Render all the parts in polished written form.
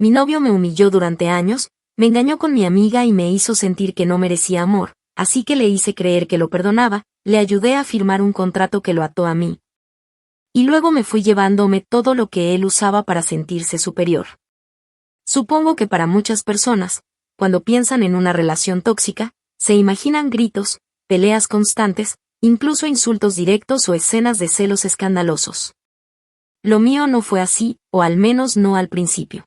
Mi novio me humilló durante años, me engañó con mi amiga y me hizo sentir que no merecía amor, así que le hice creer que lo perdonaba, le ayudé a firmar un contrato que lo ató a mí. Y luego me fui llevándome todo lo que él usaba para sentirse superior. Supongo que para muchas personas, cuando piensan en una relación tóxica, se imaginan gritos, peleas constantes, incluso insultos directos o escenas de celos escandalosos. Lo mío no fue así, o al menos no al principio.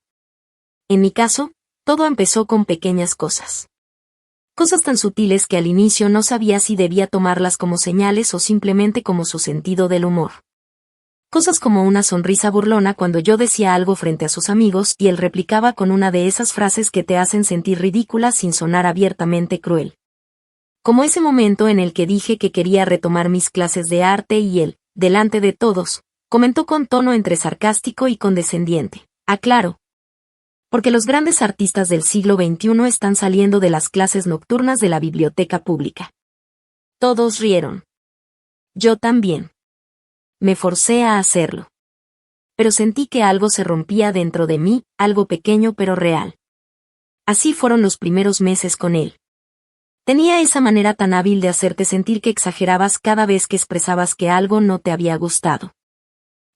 En mi caso, todo empezó con pequeñas cosas. Cosas tan sutiles que al inicio no sabía si debía tomarlas como señales o simplemente como su sentido del humor. Cosas como una sonrisa burlona cuando yo decía algo frente a sus amigos y él replicaba con una de esas frases que te hacen sentir ridícula sin sonar abiertamente cruel. Como ese momento en el que dije que quería retomar mis clases de arte y él, delante de todos, comentó con tono entre sarcástico y condescendiente: aclaro, porque los grandes artistas del siglo XXI están saliendo de las clases nocturnas de la biblioteca pública. Todos rieron. Yo también. Me forcé a hacerlo. Pero sentí que algo se rompía dentro de mí, algo pequeño pero real. Así fueron los primeros meses con él. Tenía esa manera tan hábil de hacerte sentir que exagerabas cada vez que expresabas que algo no te había gustado.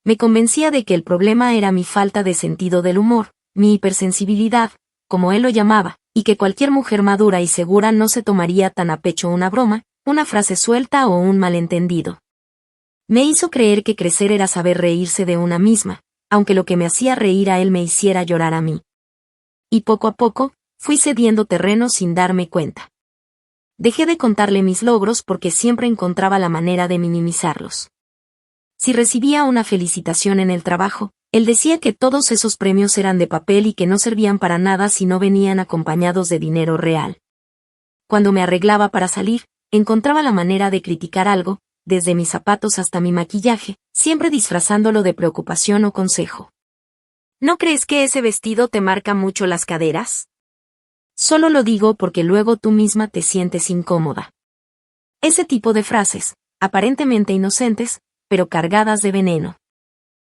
Me convencía de que el problema era mi falta de sentido del humor, mi hipersensibilidad, como él lo llamaba, y que cualquier mujer madura y segura no se tomaría tan a pecho una broma, una frase suelta o un malentendido. Me hizo creer que crecer era saber reírse de una misma, aunque lo que me hacía reír a él me hiciera llorar a mí. Y poco a poco, fui cediendo terreno sin darme cuenta. Dejé de contarle mis logros porque siempre encontraba la manera de minimizarlos. Si recibía una felicitación en el trabajo, él decía que todos esos premios eran de papel y que no servían para nada si no venían acompañados de dinero real. Cuando me arreglaba para salir, encontraba la manera de criticar algo, desde mis zapatos hasta mi maquillaje, siempre disfrazándolo de preocupación o consejo. ¿No crees que ese vestido te marca mucho las caderas? Solo lo digo porque luego tú misma te sientes incómoda. Ese tipo de frases, aparentemente inocentes, pero cargadas de veneno.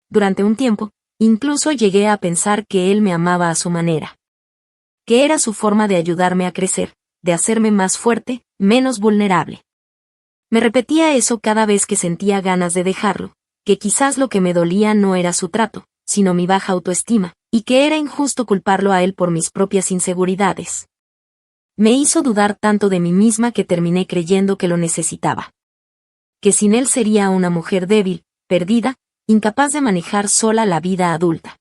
Durante un tiempo, incluso llegué a pensar que él me amaba a su manera. Que era su forma de ayudarme a crecer, de hacerme más fuerte, menos vulnerable. Me repetía eso cada vez que sentía ganas de dejarlo, que quizás lo que me dolía no era su trato, sino mi baja autoestima, y que era injusto culparlo a él por mis propias inseguridades. Me hizo dudar tanto de mí misma que terminé creyendo que lo necesitaba. Que sin él sería una mujer débil, perdida, incapaz de manejar sola la vida adulta.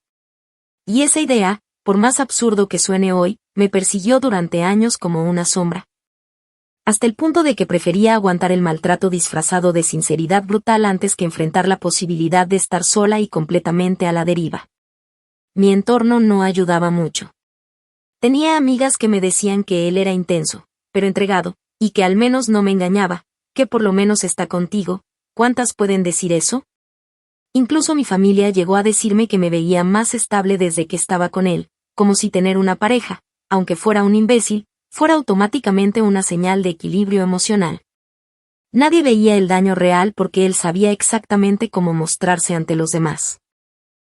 Y esa idea, por más absurdo que suene hoy, me persiguió durante años como una sombra. Hasta el punto de que prefería aguantar el maltrato disfrazado de sinceridad brutal antes que enfrentar la posibilidad de estar sola y completamente a la deriva. Mi entorno no ayudaba mucho. Tenía amigas que me decían que él era intenso, pero entregado, y que al menos no me engañaba, que por lo menos está contigo. ¿Cuántas pueden decir eso? Incluso mi familia llegó a decirme que me veía más estable desde que estaba con él, como si tener una pareja, aunque fuera un imbécil, fuera automáticamente una señal de equilibrio emocional. Nadie veía el daño real porque él sabía exactamente cómo mostrarse ante los demás.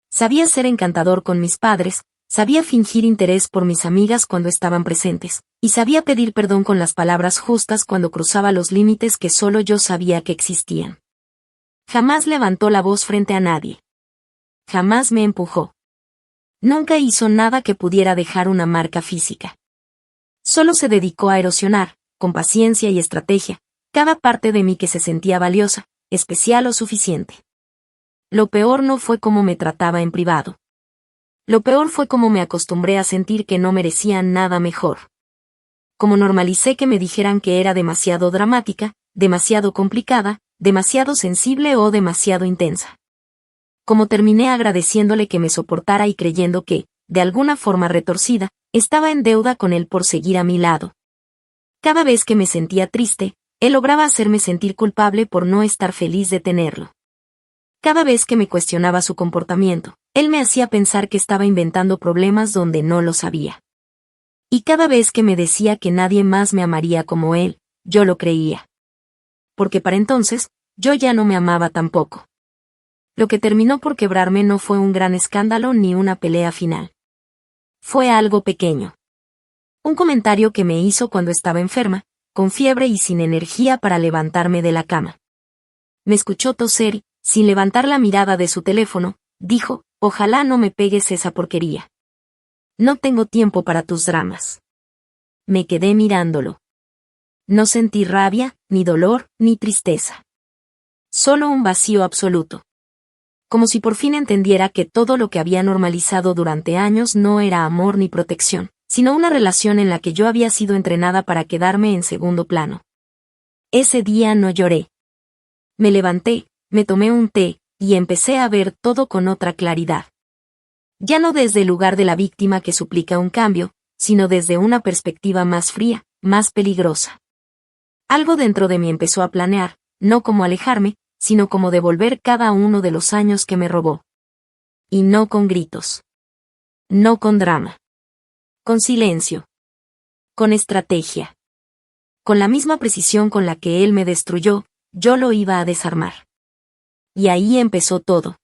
Sabía ser encantador con mis padres, sabía fingir interés por mis amigas cuando estaban presentes, y sabía pedir perdón con las palabras justas cuando cruzaba los límites que solo yo sabía que existían. Jamás levantó la voz frente a nadie. Jamás me empujó. Nunca hizo nada que pudiera dejar una marca física. Solo se dedicó a erosionar, con paciencia y estrategia, cada parte de mí que se sentía valiosa, especial o suficiente. Lo peor no fue cómo me trataba en privado. Lo peor fue cómo me acostumbré a sentir que no merecía nada mejor. Como normalicé que me dijeran que era demasiado dramática, demasiado complicada, demasiado sensible o demasiado intensa. Como terminé agradeciéndole que me soportara y creyendo que, de alguna forma retorcida, estaba en deuda con él por seguir a mi lado. Cada vez que me sentía triste, él lograba hacerme sentir culpable por no estar feliz de tenerlo. Cada vez que me cuestionaba su comportamiento, él me hacía pensar que estaba inventando problemas donde no los había. Y cada vez que me decía que nadie más me amaría como él, yo lo creía. Porque para entonces, yo ya no me amaba tampoco. Lo que terminó por quebrarme no fue un gran escándalo ni una pelea final. Fue algo pequeño. Un comentario que me hizo cuando estaba enferma, con fiebre y sin energía para levantarme de la cama. Me escuchó toser y, sin levantar la mirada de su teléfono, dijo, ojalá no me pegues esa porquería. No tengo tiempo para tus dramas. Me quedé mirándolo. No sentí rabia, ni dolor, ni tristeza. Solo un vacío absoluto. Como si por fin entendiera que todo lo que había normalizado durante años no era amor ni protección, sino una relación en la que yo había sido entrenada para quedarme en segundo plano. Ese día no lloré. Me levanté, me tomé un té, y empecé a ver todo con otra claridad. Ya no desde el lugar de la víctima que suplica un cambio, sino desde una perspectiva más fría, más peligrosa. Algo dentro de mí empezó a planear, no como alejarme, sino como devolver cada uno de los años que me robó. Y no con gritos. No con drama. Con silencio. Con estrategia. Con la misma precisión con la que él me destruyó, yo lo iba a desarmar. Y ahí empezó todo.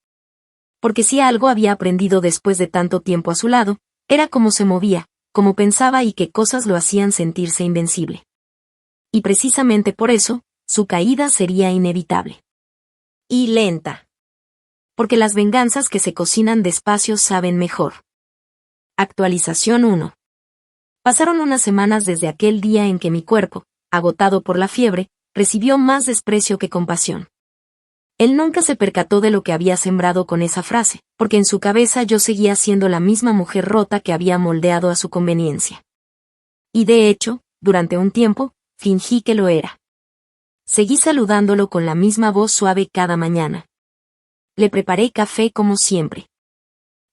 Porque si algo había aprendido después de tanto tiempo a su lado, era cómo se movía, cómo pensaba y qué cosas lo hacían sentirse invencible. Y precisamente por eso, su caída sería inevitable. Y lenta. Porque las venganzas que se cocinan despacio saben mejor. Actualización 1. Pasaron unas semanas desde aquel día en que mi cuerpo, agotado por la fiebre, recibió más desprecio que compasión. Él nunca se percató de lo que había sembrado con esa frase, porque en su cabeza yo seguía siendo la misma mujer rota que había moldeado a su conveniencia. Y de hecho, durante un tiempo, fingí que lo era. Seguí saludándolo con la misma voz suave cada mañana. Le preparé café como siempre.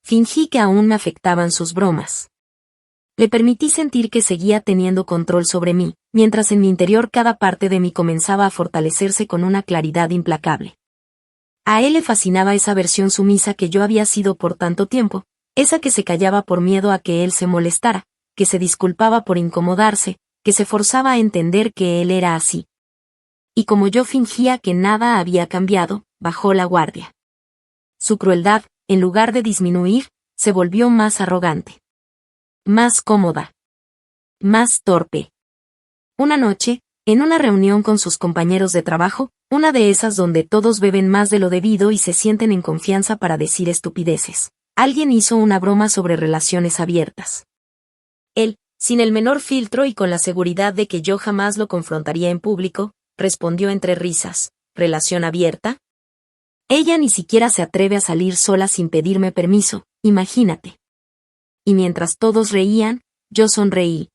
Fingí que aún me afectaban sus bromas. Le permití sentir que seguía teniendo control sobre mí, mientras en mi interior cada parte de mí comenzaba a fortalecerse con una claridad implacable. A él le fascinaba esa versión sumisa que yo había sido por tanto tiempo, esa que se callaba por miedo a que él se molestara, que se disculpaba por incomodarse, que se forzaba a entender que él era así. Y como yo fingía que nada había cambiado, bajó la guardia. Su crueldad, en lugar de disminuir, se volvió más arrogante. Más cómoda. Más torpe. Una noche, en una reunión con sus compañeros de trabajo, una de esas donde todos beben más de lo debido y se sienten en confianza para decir estupideces, alguien hizo una broma sobre relaciones abiertas. Él, sin el menor filtro y con la seguridad de que yo jamás lo confrontaría en público, respondió entre risas, ¿relación abierta? Ella ni siquiera se atreve a salir sola sin pedirme permiso, imagínate. Y mientras todos reían, yo sonreí.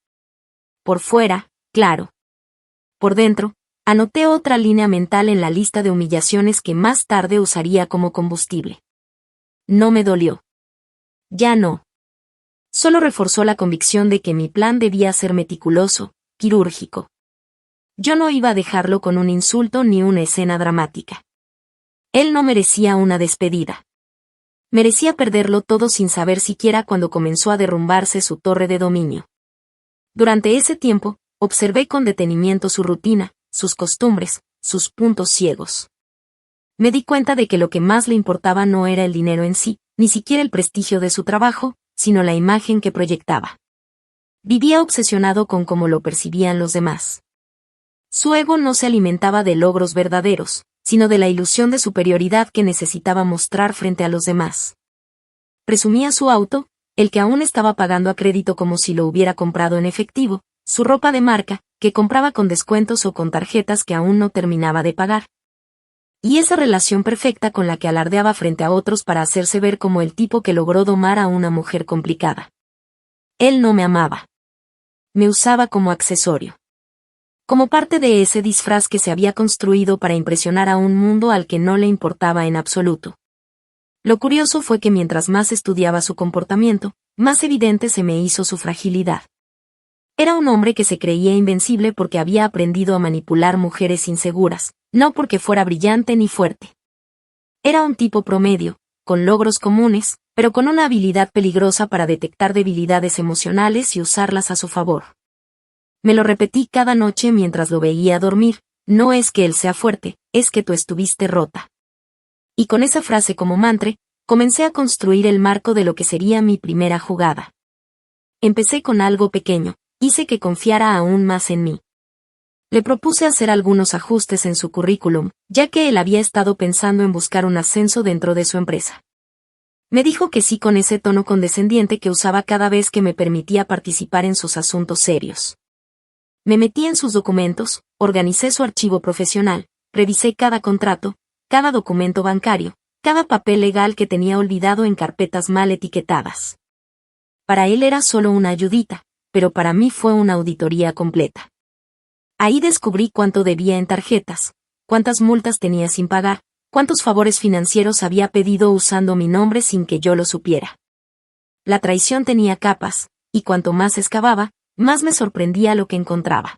Por fuera, claro. Por dentro, anoté otra línea mental en la lista de humillaciones que más tarde usaría como combustible. No me dolió. Ya no. Solo reforzó la convicción de que mi plan debía ser meticuloso, quirúrgico. Yo no iba a dejarlo con un insulto ni una escena dramática. Él no merecía una despedida. Merecía perderlo todo sin saber siquiera cuando comenzó a derrumbarse su torre de dominio. Durante ese tiempo, observé con detenimiento su rutina, sus costumbres, sus puntos ciegos. Me di cuenta de que lo que más le importaba no era el dinero en sí, ni siquiera el prestigio de su trabajo, sino la imagen que proyectaba. Vivía obsesionado con cómo lo percibían los demás. Su ego no se alimentaba de logros verdaderos, sino de la ilusión de superioridad que necesitaba mostrar frente a los demás. Presumía su auto, el que aún estaba pagando a crédito como si lo hubiera comprado en efectivo, su ropa de marca, que compraba con descuentos o con tarjetas que aún no terminaba de pagar. Y esa relación perfecta con la que alardeaba frente a otros para hacerse ver como el tipo que logró domar a una mujer complicada. Él no me amaba. Me usaba como accesorio. Como parte de ese disfraz que se había construido para impresionar a un mundo al que no le importaba en absoluto. Lo curioso fue que mientras más estudiaba su comportamiento, más evidente se me hizo su fragilidad. Era un hombre que se creía invencible porque había aprendido a manipular mujeres inseguras, no porque fuera brillante ni fuerte. Era un tipo promedio, con logros comunes, pero con una habilidad peligrosa para detectar debilidades emocionales y usarlas a su favor. Me lo repetí cada noche mientras lo veía dormir, no es que él sea fuerte, es que tú estuviste rota. Y con esa frase como mantra, comencé a construir el marco de lo que sería mi primera jugada. Empecé con algo pequeño, hice que confiara aún más en mí. Le propuse hacer algunos ajustes en su currículum, ya que él había estado pensando en buscar un ascenso dentro de su empresa. Me dijo que sí con ese tono condescendiente que usaba cada vez que me permitía participar en sus asuntos serios. Me metí en sus documentos, organicé su archivo profesional, revisé cada contrato, cada documento bancario, cada papel legal que tenía olvidado en carpetas mal etiquetadas. Para él era solo una ayudita, pero para mí fue una auditoría completa. Ahí descubrí cuánto debía en tarjetas, cuántas multas tenía sin pagar, cuántos favores financieros había pedido usando mi nombre sin que yo lo supiera. La traición tenía capas, y cuanto más excavaba, más me sorprendía lo que encontraba.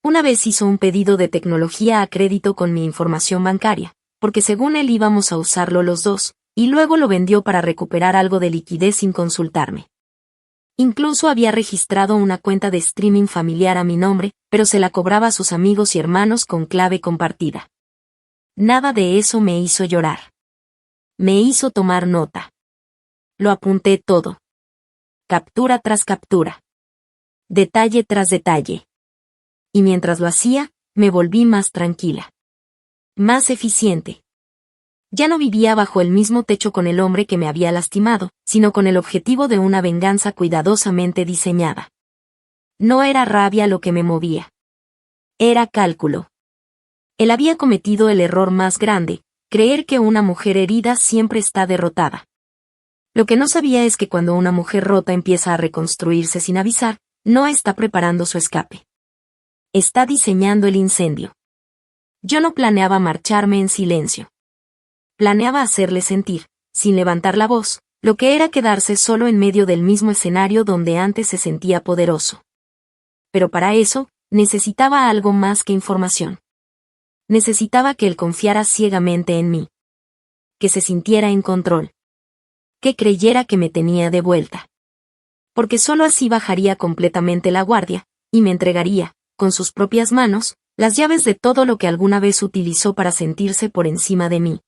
Una vez hizo un pedido de tecnología a crédito con mi información bancaria, porque según él íbamos a usarlo los dos, y luego lo vendió para recuperar algo de liquidez sin consultarme. Incluso había registrado una cuenta de streaming familiar a mi nombre, pero se la cobraba a sus amigos y hermanos con clave compartida. Nada de eso me hizo llorar. Me hizo tomar nota. Lo apunté todo. Captura tras captura. Detalle tras detalle. Y mientras lo hacía, me volví más tranquila. Más eficiente. Ya no vivía bajo el mismo techo con el hombre que me había lastimado, sino con el objetivo de una venganza cuidadosamente diseñada. No era rabia lo que me movía. Era cálculo. Él había cometido el error más grande, creer que una mujer herida siempre está derrotada. Lo que no sabía es que cuando una mujer rota empieza a reconstruirse sin avisar, no está preparando su escape. Está diseñando el incendio. Yo no planeaba marcharme en silencio. Planeaba hacerle sentir, sin levantar la voz, lo que era quedarse solo en medio del mismo escenario donde antes se sentía poderoso. Pero para eso, necesitaba algo más que información. Necesitaba que él confiara ciegamente en mí. Que se sintiera en control. Que creyera que me tenía de vuelta. Porque solo así bajaría completamente la guardia, y me entregaría, con sus propias manos, las llaves de todo lo que alguna vez utilizó para sentirse por encima de mí.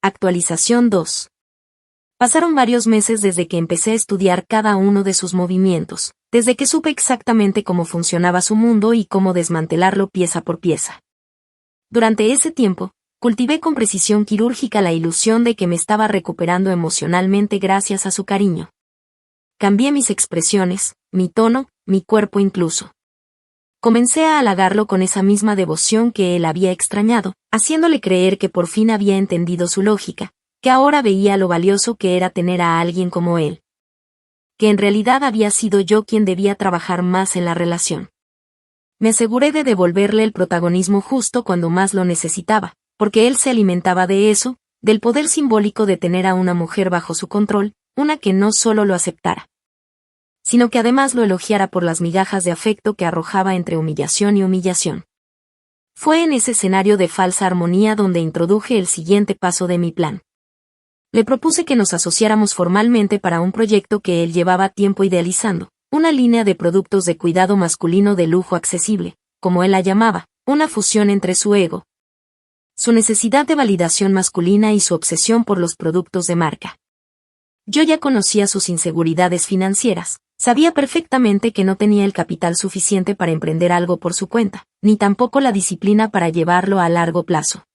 Actualización 2. Pasaron varios meses desde que empecé a estudiar cada uno de sus movimientos, desde que supe exactamente cómo funcionaba su mundo y cómo desmantelarlo pieza por pieza. Durante ese tiempo, cultivé con precisión quirúrgica la ilusión de que me estaba recuperando emocionalmente gracias a su cariño. Cambié mis expresiones, mi tono, mi cuerpo incluso. Comencé a halagarlo con esa misma devoción que él había extrañado, haciéndole creer que por fin había entendido su lógica, que ahora veía lo valioso que era tener a alguien como él. Que en realidad había sido yo quien debía trabajar más en la relación. Me aseguré de devolverle el protagonismo justo cuando más lo necesitaba, porque él se alimentaba de eso, del poder simbólico de tener a una mujer bajo su control, una que no solo lo aceptara, sino que además lo elogiara por las migajas de afecto que arrojaba entre humillación y humillación. Fue en ese escenario de falsa armonía donde introduje el siguiente paso de mi plan. Le propuse que nos asociáramos formalmente para un proyecto que él llevaba tiempo idealizando, una línea de productos de cuidado masculino de lujo accesible, como él la llamaba, una fusión entre su ego, su necesidad de validación masculina y su obsesión por los productos de marca. Yo ya conocía sus inseguridades financieras, sabía perfectamente que no tenía el capital suficiente para emprender algo por su cuenta, ni tampoco la disciplina para llevarlo a largo plazo.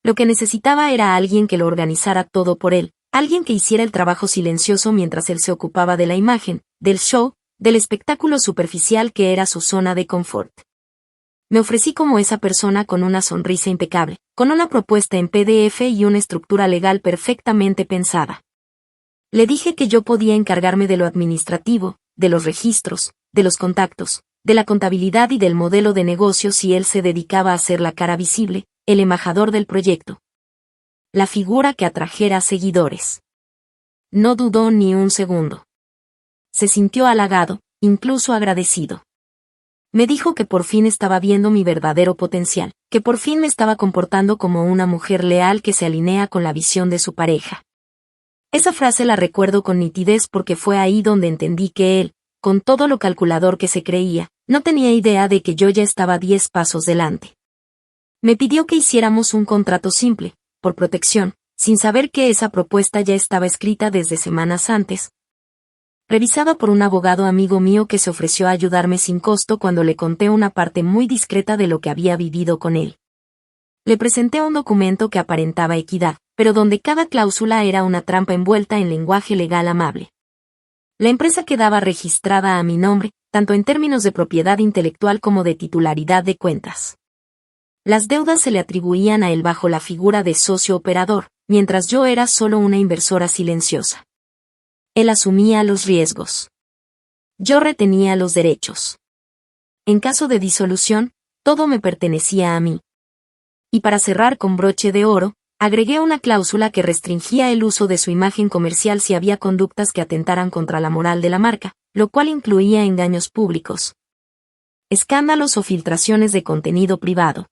Lo que necesitaba era alguien que lo organizara todo por él, alguien que hiciera el trabajo silencioso mientras él se ocupaba de la imagen, del show, del espectáculo superficial que era su zona de confort. Me ofrecí como esa persona con una sonrisa impecable, con una propuesta en PDF y una estructura legal perfectamente pensada. Le dije que yo podía encargarme de lo administrativo, de los registros, de los contactos, de la contabilidad y del modelo de negocio si él se dedicaba a ser la cara visible, el embajador del proyecto. La figura que atrajera seguidores. No dudó ni un segundo. Se sintió halagado, incluso agradecido. Me dijo que por fin estaba viendo mi verdadero potencial, que por fin me estaba comportando como una mujer leal que se alinea con la visión de su pareja. Esa frase la recuerdo con nitidez porque fue ahí donde entendí que él, con todo lo calculador que se creía, no tenía idea de que yo ya estaba 10 pasos delante. Me pidió que hiciéramos un contrato simple, por protección, sin saber que esa propuesta ya estaba escrita desde semanas antes. revisada por un abogado amigo mío que se ofreció a ayudarme sin costo cuando le conté una parte muy discreta de lo que había vivido con él. Le presenté un documento que aparentaba equidad, pero donde cada cláusula era una trampa envuelta en lenguaje legal amable. La empresa quedaba registrada a mi nombre, tanto en términos de propiedad intelectual como de titularidad de cuentas. Las deudas se le atribuían a él bajo la figura de socio operador, mientras yo era solo una inversora silenciosa. Él asumía los riesgos. Yo retenía los derechos. En caso de disolución, todo me pertenecía a mí. Y para cerrar con broche de oro, agregué una cláusula que restringía el uso de su imagen comercial si había conductas que atentaran contra la moral de la marca, lo cual incluía engaños públicos, escándalos o filtraciones de contenido privado.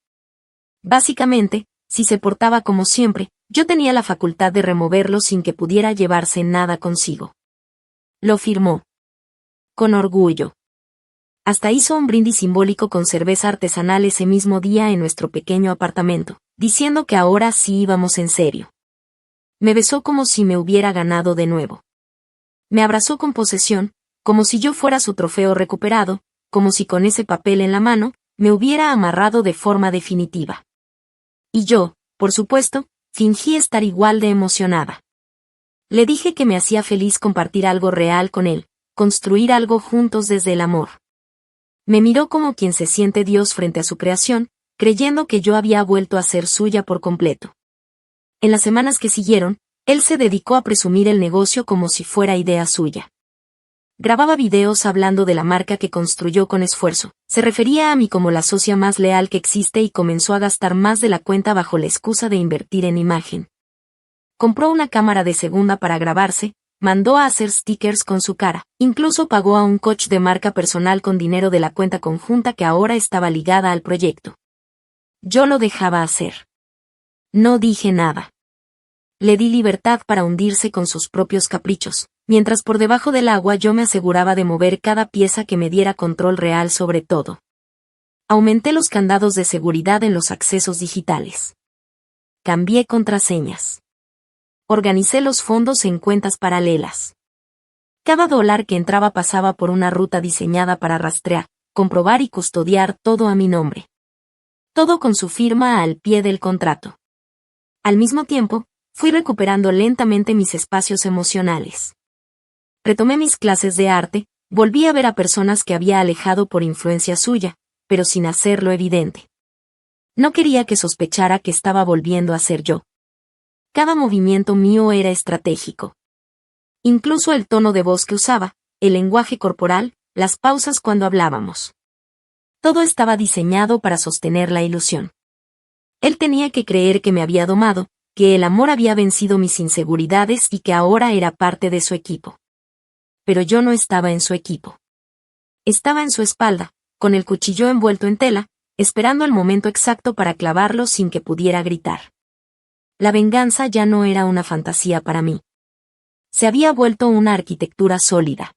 Básicamente, si se portaba como siempre, yo tenía la facultad de removerlo sin que pudiera llevarse nada consigo. Lo firmó. Con orgullo. Hasta hizo un brindis simbólico con cerveza artesanal ese mismo día en nuestro pequeño apartamento, diciendo que ahora sí íbamos en serio. Me besó como si me hubiera ganado de nuevo. Me abrazó con posesión, como si yo fuera su trofeo recuperado, como si con ese papel en la mano, me hubiera amarrado de forma definitiva. Y yo, por supuesto, fingí estar igual de emocionada. Le dije que me hacía feliz compartir algo real con él, construir algo juntos desde el amor. Me miró como quien se siente Dios frente a su creación, creyendo que yo había vuelto a ser suya por completo. En las semanas que siguieron, él se dedicó a presumir el negocio como si fuera idea suya. Grababa videos hablando de la marca que construyó con esfuerzo, se refería a mí como la socia más leal que existe y comenzó a gastar más de la cuenta bajo la excusa de invertir en imagen. Compró una cámara de segunda para grabarse, mandó a hacer stickers con su cara, incluso pagó a un coach de marca personal con dinero de la cuenta conjunta que ahora estaba ligada al proyecto. Yo lo dejaba hacer. No dije nada. Le di libertad para hundirse con sus propios caprichos, mientras por debajo del agua yo me aseguraba de mover cada pieza que me diera control real sobre todo. Aumenté los candados de seguridad en los accesos digitales. Cambié contraseñas. Organicé los fondos en cuentas paralelas. Cada dólar que entraba pasaba por una ruta diseñada para rastrear, comprobar y custodiar todo a mi nombre. Todo con su firma al pie del contrato. Al mismo tiempo, fui recuperando lentamente mis espacios emocionales. Retomé mis clases de arte, volví a ver a personas que había alejado por influencia suya, pero sin hacerlo evidente. No quería que sospechara que estaba volviendo a ser yo. Cada movimiento mío era estratégico. Incluso el tono de voz que usaba, el lenguaje corporal, las pausas cuando hablábamos. Todo estaba diseñado para sostener la ilusión. Él tenía que creer que me había domado, que el amor había vencido mis inseguridades y que ahora era parte de su equipo. Pero yo no estaba en su equipo. Estaba en su espalda, con el cuchillo envuelto en tela, esperando el momento exacto para clavarlo sin que pudiera gritar. La venganza ya no era una fantasía para mí. Se había vuelto una arquitectura sólida.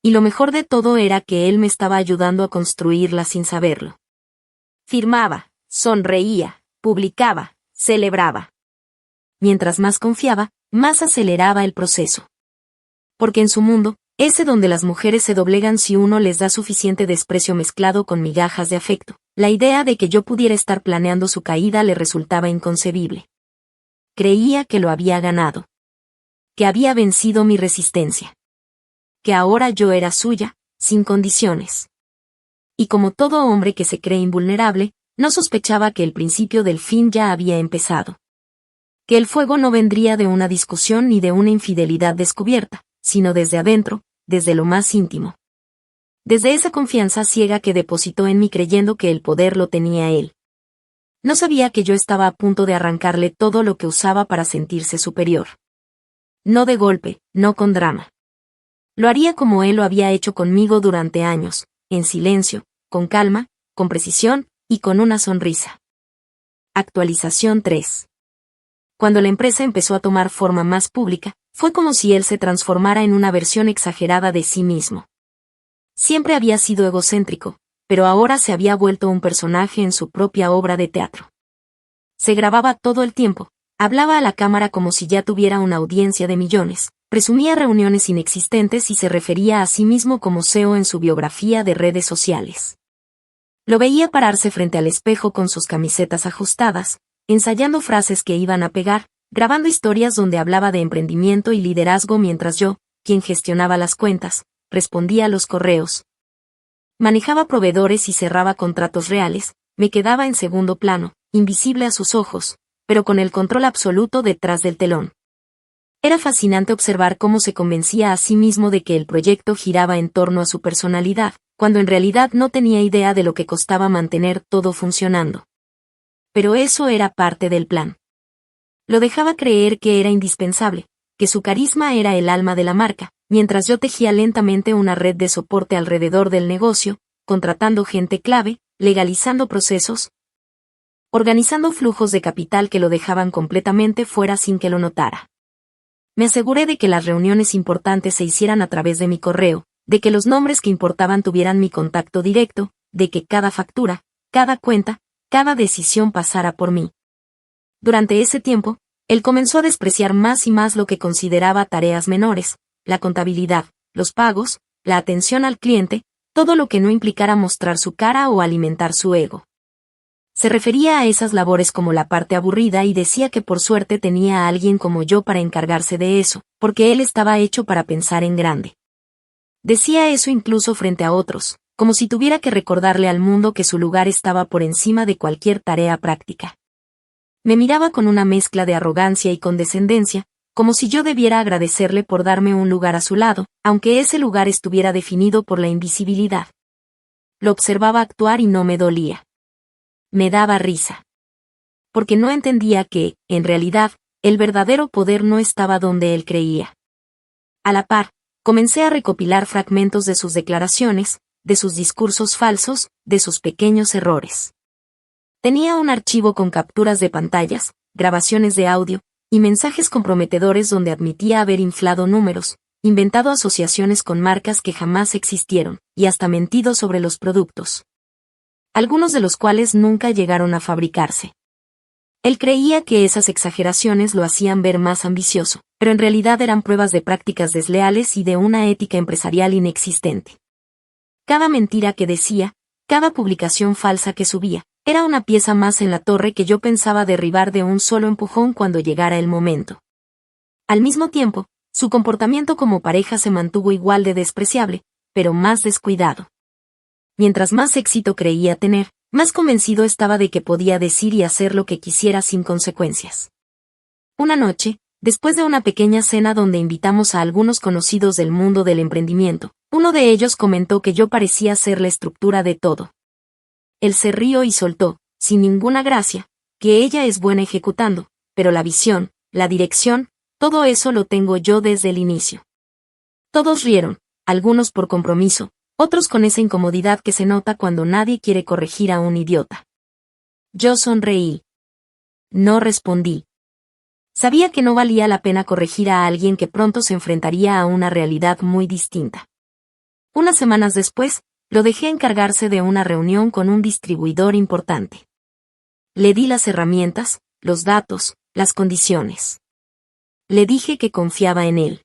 Y lo mejor de todo era que él me estaba ayudando a construirla sin saberlo. Firmaba, sonreía, publicaba, celebraba. Mientras más confiaba, más aceleraba el proceso. Porque en su mundo, ese donde las mujeres se doblegan si uno les da suficiente desprecio mezclado con migajas de afecto, la idea de que yo pudiera estar planeando su caída le resultaba inconcebible. Creía que lo había ganado. Que había vencido mi resistencia. Que ahora yo era suya, sin condiciones. Y como todo hombre que se cree invulnerable, no sospechaba que el principio del fin ya había empezado. Que el fuego no vendría de una discusión ni de una infidelidad descubierta, sino desde adentro, desde lo más íntimo. Desde esa confianza ciega que depositó en mí creyendo que el poder lo tenía él. No sabía que yo estaba a punto de arrancarle todo lo que usaba para sentirse superior. No de golpe, no con drama. Lo haría como él lo había hecho conmigo durante años, en silencio, con calma, con precisión y con una sonrisa. Actualización 3. Cuando la empresa empezó a tomar forma más pública, fue como si él se transformara en una versión exagerada de sí mismo. Siempre había sido egocéntrico, pero ahora se había vuelto un personaje en su propia obra de teatro. Se grababa todo el tiempo, hablaba a la cámara como si ya tuviera una audiencia de millones, presumía reuniones inexistentes y se refería a sí mismo como CEO en su biografía de redes sociales. Lo veía pararse frente al espejo con sus camisetas ajustadas, ensayando frases que iban a pegar, grabando historias donde hablaba de emprendimiento y liderazgo mientras yo, quien gestionaba las cuentas, respondía a los correos. Manejaba proveedores y cerraba contratos reales, me quedaba en segundo plano, invisible a sus ojos, pero con el control absoluto detrás del telón. Era fascinante observar cómo se convencía a sí mismo de que el proyecto giraba en torno a su personalidad, cuando en realidad no tenía idea de lo que costaba mantener todo funcionando. Pero eso era parte del plan. Lo dejaba creer que era indispensable, que su carisma era el alma de la marca, mientras yo tejía lentamente una red de soporte alrededor del negocio, contratando gente clave, legalizando procesos, organizando flujos de capital que lo dejaban completamente fuera sin que lo notara. Me aseguré de que las reuniones importantes se hicieran a través de mi correo, de que los nombres que importaban tuvieran mi contacto directo, de que cada factura, cada cuenta, cada decisión pasara por mí. Durante ese tiempo, él comenzó a despreciar más y más lo que consideraba tareas menores, la contabilidad, los pagos, la atención al cliente, todo lo que no implicara mostrar su cara o alimentar su ego. Se refería a esas labores como la parte aburrida y decía que por suerte tenía a alguien como yo para encargarse de eso, porque él estaba hecho para pensar en grande. Decía eso incluso frente a otros, como si tuviera que recordarle al mundo que su lugar estaba por encima de cualquier tarea práctica. Me miraba con una mezcla de arrogancia y condescendencia, como si yo debiera agradecerle por darme un lugar a su lado, aunque ese lugar estuviera definido por la invisibilidad. Lo observaba actuar y no me dolía. Me daba risa. Porque no entendía que, en realidad, el verdadero poder no estaba donde él creía. A la par, comencé a recopilar fragmentos de sus declaraciones, de sus discursos falsos, de sus pequeños errores. Tenía un archivo con capturas de pantallas, grabaciones de audio, y mensajes comprometedores donde admitía haber inflado números, inventado asociaciones con marcas que jamás existieron, y hasta mentido sobre los productos. Algunos de los cuales nunca llegaron a fabricarse. Él creía que esas exageraciones lo hacían ver más ambicioso, pero en realidad eran pruebas de prácticas desleales y de una ética empresarial inexistente. Cada mentira que decía, cada publicación falsa que subía, era una pieza más en la torre que yo pensaba derribar de un solo empujón cuando llegara el momento. Al mismo tiempo, su comportamiento como pareja se mantuvo igual de despreciable, pero más descuidado. Mientras más éxito creía tener, más convencido estaba de que podía decir y hacer lo que quisiera sin consecuencias. Una noche, después de una pequeña cena donde invitamos a algunos conocidos del mundo del emprendimiento, uno de ellos comentó que yo parecía ser la estructura de todo. Él se rió y soltó, sin ninguna gracia, que ella es buena ejecutando, pero la visión, la dirección, todo eso lo tengo yo desde el inicio. Todos rieron, algunos por compromiso, otros con esa incomodidad que se nota cuando nadie quiere corregir a un idiota. Yo sonreí. No respondí. Sabía que no valía la pena corregir a alguien que pronto se enfrentaría a una realidad muy distinta. Unas semanas después, lo dejé encargarse de una reunión con un distribuidor importante. Le di las herramientas, los datos, las condiciones. Le dije que confiaba en él.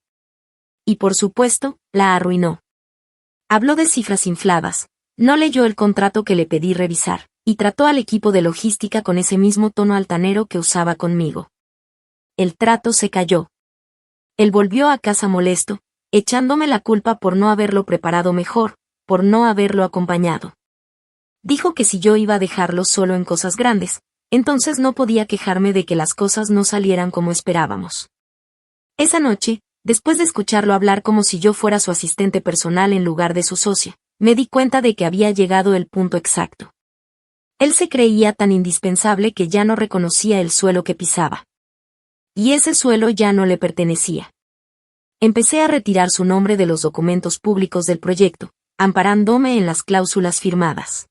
Y por supuesto, la arruinó. Habló de cifras infladas, no leyó el contrato que le pedí revisar, y trató al equipo de logística con ese mismo tono altanero que usaba conmigo. El trato se cayó. Él volvió a casa molesto, echándome la culpa por no haberlo preparado mejor, por no haberlo acompañado. Dijo que si yo iba a dejarlo solo en cosas grandes, entonces no podía quejarme de que las cosas no salieran como esperábamos. Esa noche, después de escucharlo hablar como si yo fuera su asistente personal en lugar de su socia, me di cuenta de que había llegado el punto exacto. Él se creía tan indispensable que ya no reconocía el suelo que pisaba. Y ese suelo ya no le pertenecía. Empecé a retirar su nombre de los documentos públicos del proyecto, amparándome en las cláusulas firmadas.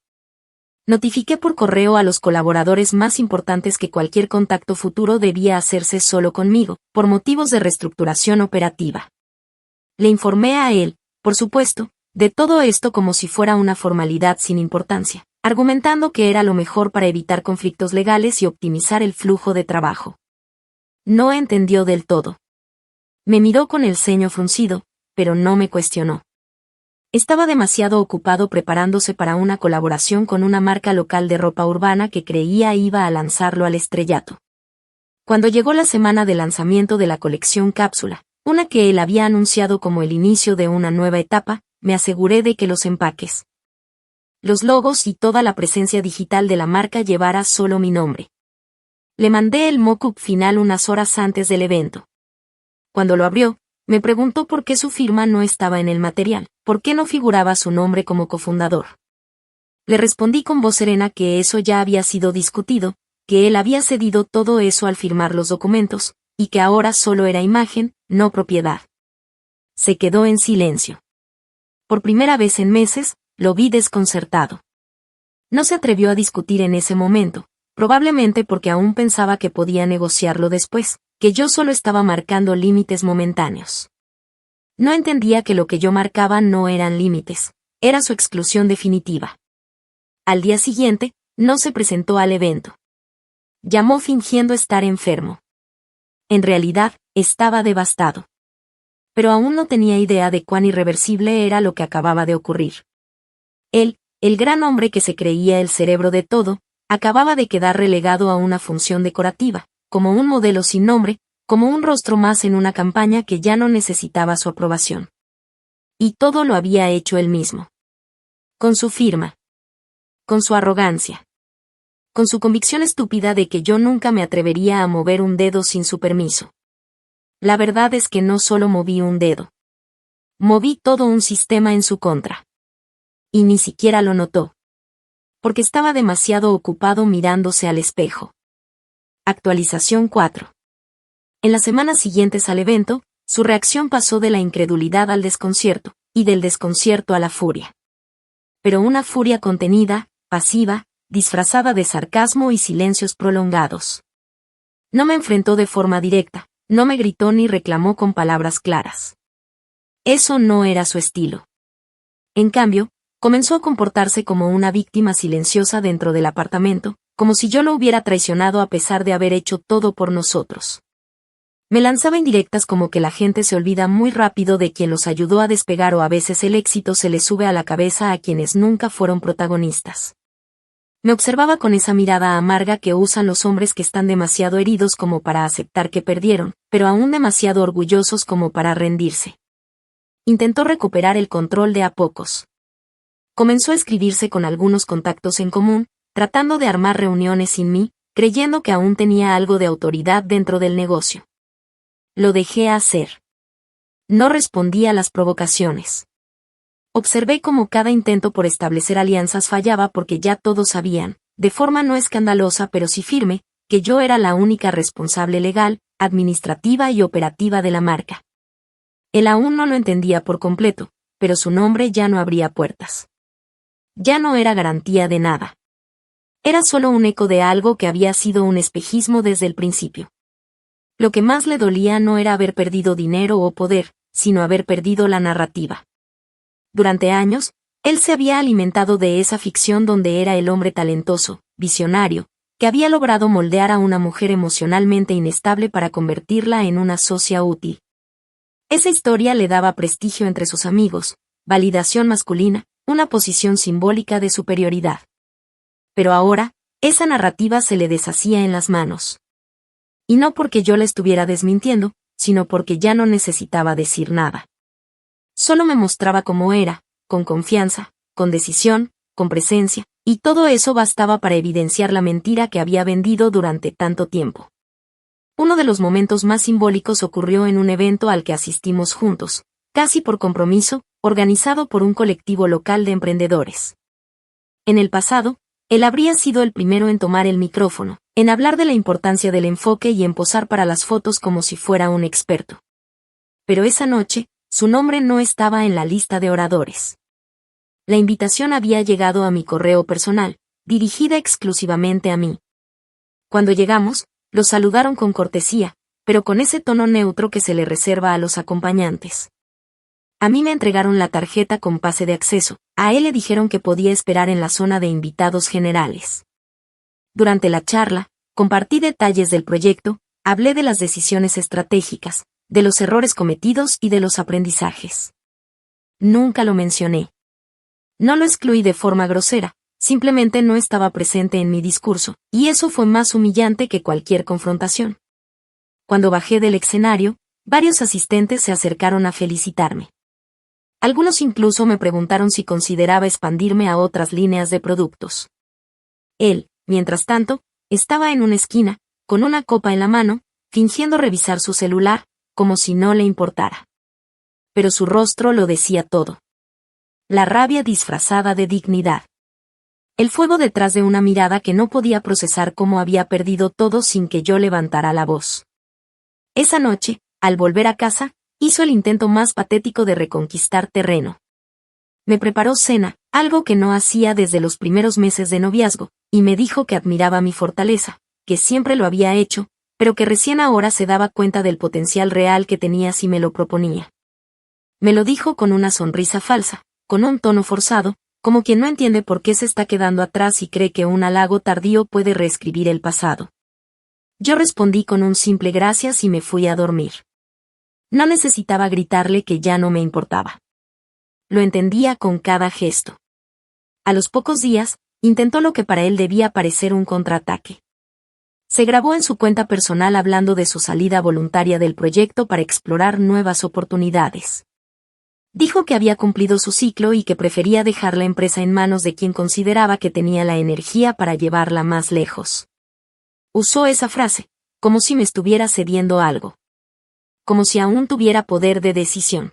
Notifiqué por correo a los colaboradores más importantes que cualquier contacto futuro debía hacerse solo conmigo, por motivos de reestructuración operativa. Le informé a él, por supuesto, de todo esto como si fuera una formalidad sin importancia, argumentando que era lo mejor para evitar conflictos legales y optimizar el flujo de trabajo. No entendió del todo. Me miró con el ceño fruncido, pero no me cuestionó. Estaba demasiado ocupado preparándose para una colaboración con una marca local de ropa urbana que creía iba a lanzarlo al estrellato. Cuando llegó la semana de lanzamiento de la colección Cápsula, una que él había anunciado como el inicio de una nueva etapa, me aseguré de que los empaques, los logos y toda la presencia digital de la marca llevara solo mi nombre. Le mandé el mock-up final unas horas antes del evento. Cuando lo abrió, me preguntó por qué su firma no estaba en el material, por qué no figuraba su nombre como cofundador. Le respondí con voz serena que eso ya había sido discutido, que él había cedido todo eso al firmar los documentos, y que ahora solo era imagen, no propiedad. Se quedó en silencio. Por primera vez en meses, lo vi desconcertado. No se atrevió a discutir en ese momento, probablemente porque aún pensaba que podía negociarlo después, que yo solo estaba marcando límites momentáneos. No entendía que lo que yo marcaba no eran límites, era su exclusión definitiva. Al día siguiente, no se presentó al evento. Llamó fingiendo estar enfermo. En realidad, estaba devastado. Pero aún no tenía idea de cuán irreversible era lo que acababa de ocurrir. Él, el gran hombre que se creía el cerebro de todo, acababa de quedar relegado a una función decorativa, como un modelo sin nombre, como un rostro más en una campaña que ya no necesitaba su aprobación. Y todo lo había hecho él mismo. Con su firma. Con su arrogancia. Con su convicción estúpida de que yo nunca me atrevería a mover un dedo sin su permiso. La verdad es que no solo moví un dedo. Moví todo un sistema en su contra. Y ni siquiera lo notó. Porque estaba demasiado ocupado mirándose al espejo. Actualización 4. En las semanas siguientes al evento, su reacción pasó de la incredulidad al desconcierto, y del desconcierto a la furia. Pero una furia contenida, pasiva, disfrazada de sarcasmo y silencios prolongados. No me enfrentó de forma directa, no me gritó ni reclamó con palabras claras. Eso no era su estilo. En cambio, comenzó a comportarse como una víctima silenciosa dentro del apartamento, como si yo lo hubiera traicionado a pesar de haber hecho todo por nosotros. Me lanzaba indirectas como que la gente se olvida muy rápido de quien los ayudó a despegar o a veces el éxito se le sube a la cabeza a quienes nunca fueron protagonistas. Me observaba con esa mirada amarga que usan los hombres que están demasiado heridos como para aceptar que perdieron, pero aún demasiado orgullosos como para rendirse. Intentó recuperar el control de a pocos. Comenzó a escribirse con algunos contactos en común, tratando de armar reuniones sin mí, creyendo que aún tenía algo de autoridad dentro del negocio. Lo dejé hacer. No respondí a las provocaciones. Observé cómo cada intento por establecer alianzas fallaba porque ya todos sabían, de forma no escandalosa pero sí firme, que yo era la única responsable legal, administrativa y operativa de la marca. Él aún no lo entendía por completo, pero su nombre ya no abría puertas. Ya no era garantía de nada. Era solo un eco de algo que había sido un espejismo desde el principio. Lo que más le dolía no era haber perdido dinero o poder, sino haber perdido la narrativa. Durante años, él se había alimentado de esa ficción donde era el hombre talentoso, visionario, que había logrado moldear a una mujer emocionalmente inestable para convertirla en una socia útil. Esa historia le daba prestigio entre sus amigos, validación masculina, una posición simbólica de superioridad. Pero ahora, esa narrativa se le deshacía en las manos. Y no porque yo la estuviera desmintiendo, sino porque ya no necesitaba decir nada. Solo me mostraba cómo era, con confianza, con decisión, con presencia, y todo eso bastaba para evidenciar la mentira que había vendido durante tanto tiempo. Uno de los momentos más simbólicos ocurrió en un evento al que asistimos juntos, casi por compromiso, organizado por un colectivo local de emprendedores. En el pasado, él habría sido el primero en tomar el micrófono, en hablar de la importancia del enfoque y en posar para las fotos como si fuera un experto. Pero esa noche, su nombre no estaba en la lista de oradores. La invitación había llegado a mi correo personal, dirigida exclusivamente a mí. Cuando llegamos, los saludaron con cortesía, pero con ese tono neutro que se le reserva a los acompañantes. A mí me entregaron la tarjeta con pase de acceso, a él le dijeron que podía esperar en la zona de invitados generales. Durante la charla, compartí detalles del proyecto, hablé de las decisiones estratégicas, de los errores cometidos y de los aprendizajes. Nunca lo mencioné. No lo excluí de forma grosera, simplemente no estaba presente en mi discurso, y eso fue más humillante que cualquier confrontación. Cuando bajé del escenario, varios asistentes se acercaron a felicitarme. Algunos incluso me preguntaron si consideraba expandirme a otras líneas de productos. Él, mientras tanto, estaba en una esquina, con una copa en la mano, fingiendo revisar su celular, como si no le importara. Pero su rostro lo decía todo. La rabia disfrazada de dignidad. El fuego detrás de una mirada que no podía procesar cómo había perdido todo sin que yo levantara la voz. Esa noche, al volver a casa, hizo el intento más patético de reconquistar terreno. Me preparó cena, algo que no hacía desde los primeros meses de noviazgo, y me dijo que admiraba mi fortaleza, que siempre lo había hecho, pero que recién ahora se daba cuenta del potencial real que tenía si me lo proponía. Me lo dijo con una sonrisa falsa, con un tono forzado, como quien no entiende por qué se está quedando atrás y cree que un halago tardío puede reescribir el pasado. Yo respondí con un simple gracias y me fui a dormir. No necesitaba gritarle que ya no me importaba. Lo entendía con cada gesto. A los pocos días, intentó lo que para él debía parecer un contraataque. Se grabó en su cuenta personal hablando de su salida voluntaria del proyecto para explorar nuevas oportunidades. Dijo que había cumplido su ciclo y que prefería dejar la empresa en manos de quien consideraba que tenía la energía para llevarla más lejos. Usó esa frase, como si me estuviera cediendo algo. Como si aún tuviera poder de decisión.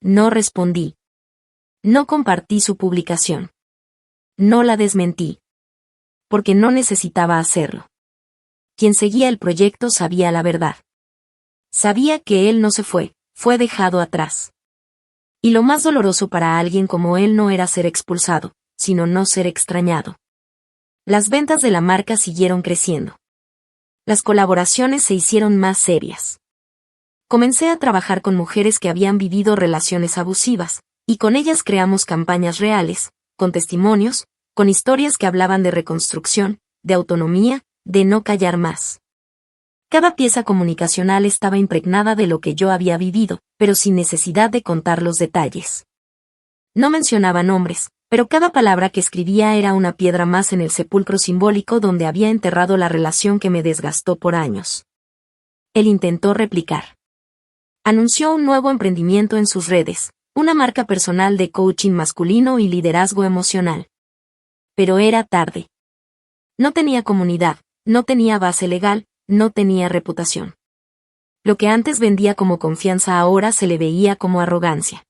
No respondí. No compartí su publicación. No la desmentí. Porque no necesitaba hacerlo. Quien seguía el proyecto sabía la verdad. Sabía que él no se fue, fue dejado atrás. Y lo más doloroso para alguien como él no era ser expulsado, sino no ser extrañado. Las ventas de la marca siguieron creciendo. Las colaboraciones se hicieron más serias. Comencé a trabajar con mujeres que habían vivido relaciones abusivas, y con ellas creamos campañas reales, con testimonios, con historias que hablaban de reconstrucción, de autonomía, de no callar más. Cada pieza comunicacional estaba impregnada de lo que yo había vivido, pero sin necesidad de contar los detalles. No mencionaba nombres, pero cada palabra que escribía era una piedra más en el sepulcro simbólico donde había enterrado la relación que me desgastó por años. Él intentó replicar. Anunció un nuevo emprendimiento en sus redes, una marca personal de coaching masculino y liderazgo emocional. Pero era tarde. No tenía comunidad, no tenía base legal, no tenía reputación. Lo que antes vendía como confianza ahora se le veía como arrogancia.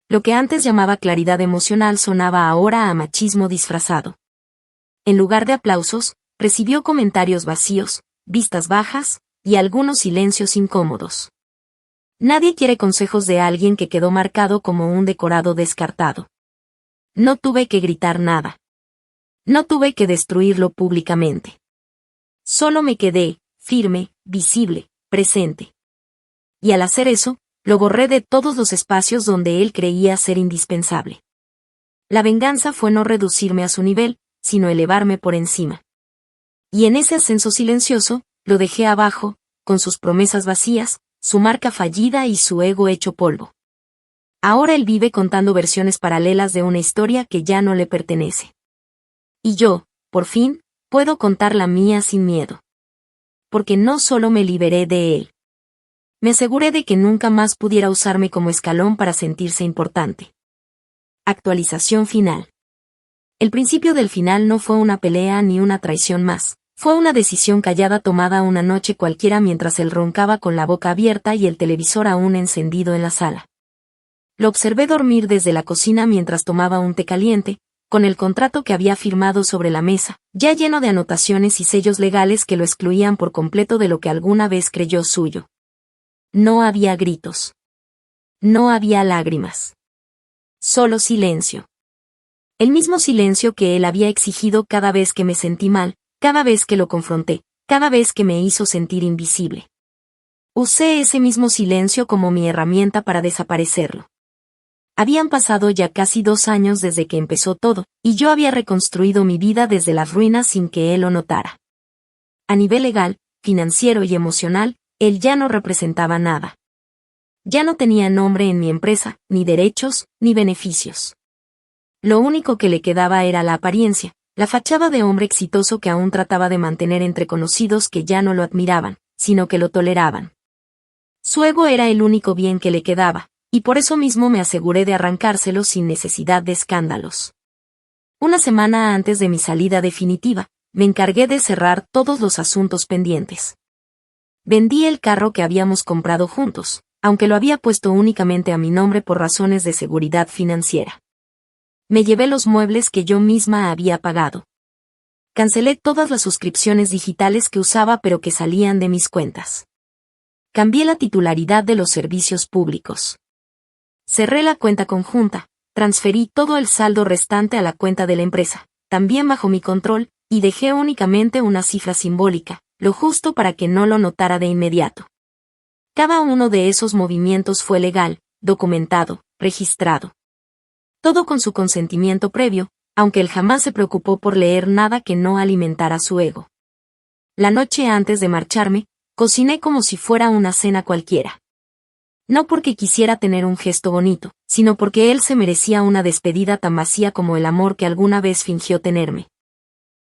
Lo que antes llamaba claridad emocional sonaba ahora a machismo disfrazado. En lugar de aplausos, recibió comentarios vacíos, vistas bajas, y algunos silencios incómodos. Nadie quiere consejos de alguien que quedó marcado como un decorado descartado. No tuve que gritar nada. No tuve que destruirlo públicamente. Solo me quedé, firme, visible, presente. Y al hacer eso, lo borré de todos los espacios donde él creía ser indispensable. La venganza fue no reducirme a su nivel, sino elevarme por encima. Y en ese ascenso silencioso, lo dejé abajo, con sus promesas vacías, su marca fallida y su ego hecho polvo. Ahora él vive contando versiones paralelas de una historia que ya no le pertenece. Y yo, por fin, puedo contar la mía sin miedo. Porque no solo me liberé de él. Me aseguré de que nunca más pudiera usarme como escalón para sentirse importante. Actualización final. El principio del final no fue una pelea ni una traición más. Fue una decisión callada tomada una noche cualquiera mientras él roncaba con la boca abierta y el televisor aún encendido en la sala. Lo observé dormir desde la cocina mientras tomaba un té caliente, con el contrato que había firmado sobre la mesa, ya lleno de anotaciones y sellos legales que lo excluían por completo de lo que alguna vez creyó suyo. No había gritos. No había lágrimas. Solo silencio. El mismo silencio que él había exigido cada vez que me sentí mal, cada vez que lo confronté, cada vez que me hizo sentir invisible. Usé ese mismo silencio como mi herramienta para desaparecerlo. Habían pasado ya casi 2 años desde que empezó todo, y yo había reconstruido mi vida desde las ruinas sin que él lo notara. A nivel legal, financiero y emocional, él ya no representaba nada. Ya no tenía nombre en mi empresa, ni derechos, ni beneficios. Lo único que le quedaba era la apariencia, la fachada de hombre exitoso que aún trataba de mantener entre conocidos que ya no lo admiraban, sino que lo toleraban. Su ego era el único bien que le quedaba, y por eso mismo me aseguré de arrancárselo sin necesidad de escándalos. Una semana antes de mi salida definitiva, me encargué de cerrar todos los asuntos pendientes. Vendí el carro que habíamos comprado juntos, aunque lo había puesto únicamente a mi nombre por razones de seguridad financiera. Me llevé los muebles que yo misma había pagado. Cancelé todas las suscripciones digitales que usaba pero que salían de mis cuentas. Cambié la titularidad de los servicios públicos. Cerré la cuenta conjunta, transferí todo el saldo restante a la cuenta de la empresa, también bajo mi control, y dejé únicamente una cifra simbólica, lo justo para que no lo notara de inmediato. Cada uno de esos movimientos fue legal, documentado, registrado. Todo con su consentimiento previo, aunque él jamás se preocupó por leer nada que no alimentara su ego. La noche antes de marcharme, cociné como si fuera una cena cualquiera. No porque quisiera tener un gesto bonito, sino porque él se merecía una despedida tan vacía como el amor que alguna vez fingió tenerme.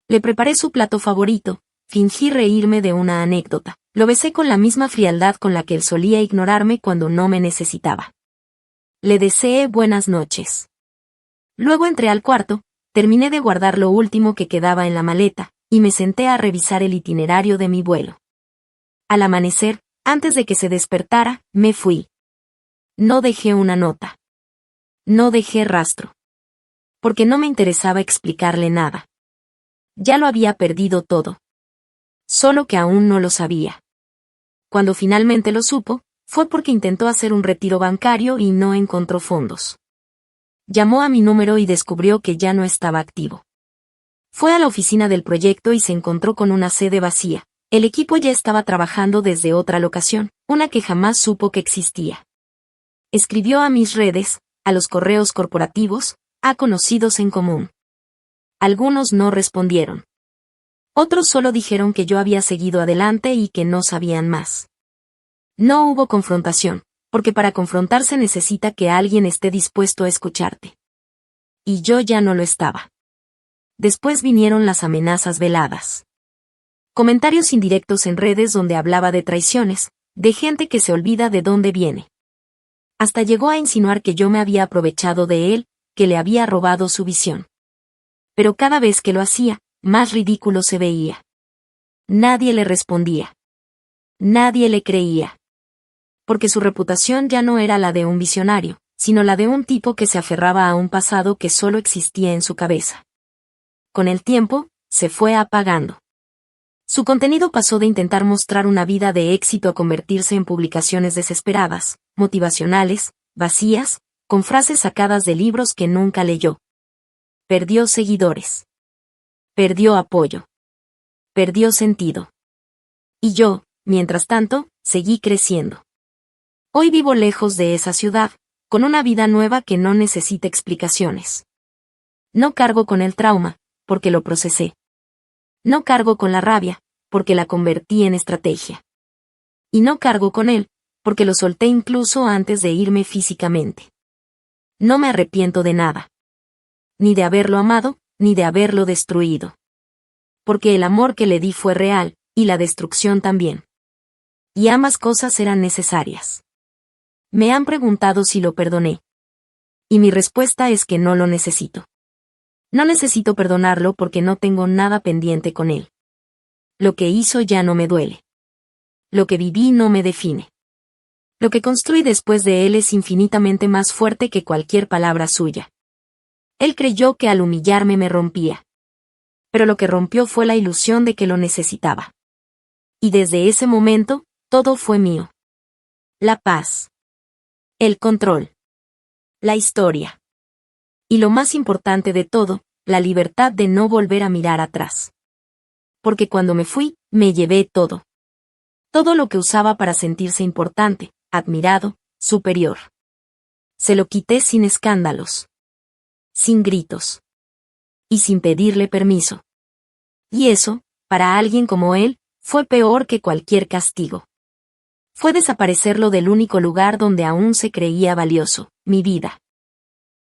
Le preparé su plato favorito, fingí reírme de una anécdota, lo besé con la misma frialdad con la que él solía ignorarme cuando no me necesitaba. Le deseé buenas noches. Luego entré al cuarto, terminé de guardar lo último que quedaba en la maleta, y me senté a revisar el itinerario de mi vuelo. Al amanecer, antes de que se despertara, me fui. No dejé una nota. No dejé rastro. Porque no me interesaba explicarle nada. Ya lo había perdido todo. Solo que aún no lo sabía. Cuando finalmente lo supo, fue porque intentó hacer un retiro bancario y no encontró fondos. Llamó a mi número y descubrió que ya no estaba activo. Fue a la oficina del proyecto y se encontró con una sede vacía. El equipo ya estaba trabajando desde otra locación, una que jamás supo que existía. Escribió a mis redes, a los correos corporativos, a conocidos en común. Algunos no respondieron. Otros solo dijeron que yo había seguido adelante y que no sabían más. No hubo confrontación, porque para confrontarse necesita que alguien esté dispuesto a escucharte. Y yo ya no lo estaba. Después vinieron las amenazas veladas. Comentarios indirectos en redes donde hablaba de traiciones, de gente que se olvida de dónde viene. Hasta llegó a insinuar que yo me había aprovechado de él, que le había robado su visión. Pero cada vez que lo hacía, más ridículo se veía. Nadie le respondía. Nadie le creía. Porque su reputación ya no era la de un visionario, sino la de un tipo que se aferraba a un pasado que solo existía en su cabeza. Con el tiempo, se fue apagando. Su contenido pasó de intentar mostrar una vida de éxito a convertirse en publicaciones desesperadas, motivacionales, vacías, con frases sacadas de libros que nunca leyó. Perdió seguidores. Perdió apoyo. Perdió sentido. Y yo, mientras tanto, seguí creciendo. Hoy vivo lejos de esa ciudad, con una vida nueva que no necesita explicaciones. No cargo con el trauma, porque lo procesé. No cargo con la rabia, porque la convertí en estrategia. Y no cargo con él, porque lo solté incluso antes de irme físicamente. No me arrepiento de nada. Ni de haberlo amado, ni de haberlo destruido. Porque el amor que le di fue real, y la destrucción también. Y ambas cosas eran necesarias. Me han preguntado si lo perdoné. Y mi respuesta es que no lo necesito. No necesito perdonarlo porque no tengo nada pendiente con él. Lo que hizo ya no me duele. Lo que viví no me define. Lo que construí después de él es infinitamente más fuerte que cualquier palabra suya. Él creyó que al humillarme me rompía. Pero lo que rompió fue la ilusión de que lo necesitaba. Y desde ese momento, todo fue mío. La paz. El control. La historia. Y lo más importante de todo, la libertad de no volver a mirar atrás. Porque cuando me fui, me llevé todo. Todo lo que usaba para sentirse importante, admirado, superior. Se lo quité sin escándalos. Sin gritos. Y sin pedirle permiso. Y eso, para alguien como él, fue peor que cualquier castigo. fue desaparecerlo del único lugar donde aún se creía valioso, mi vida.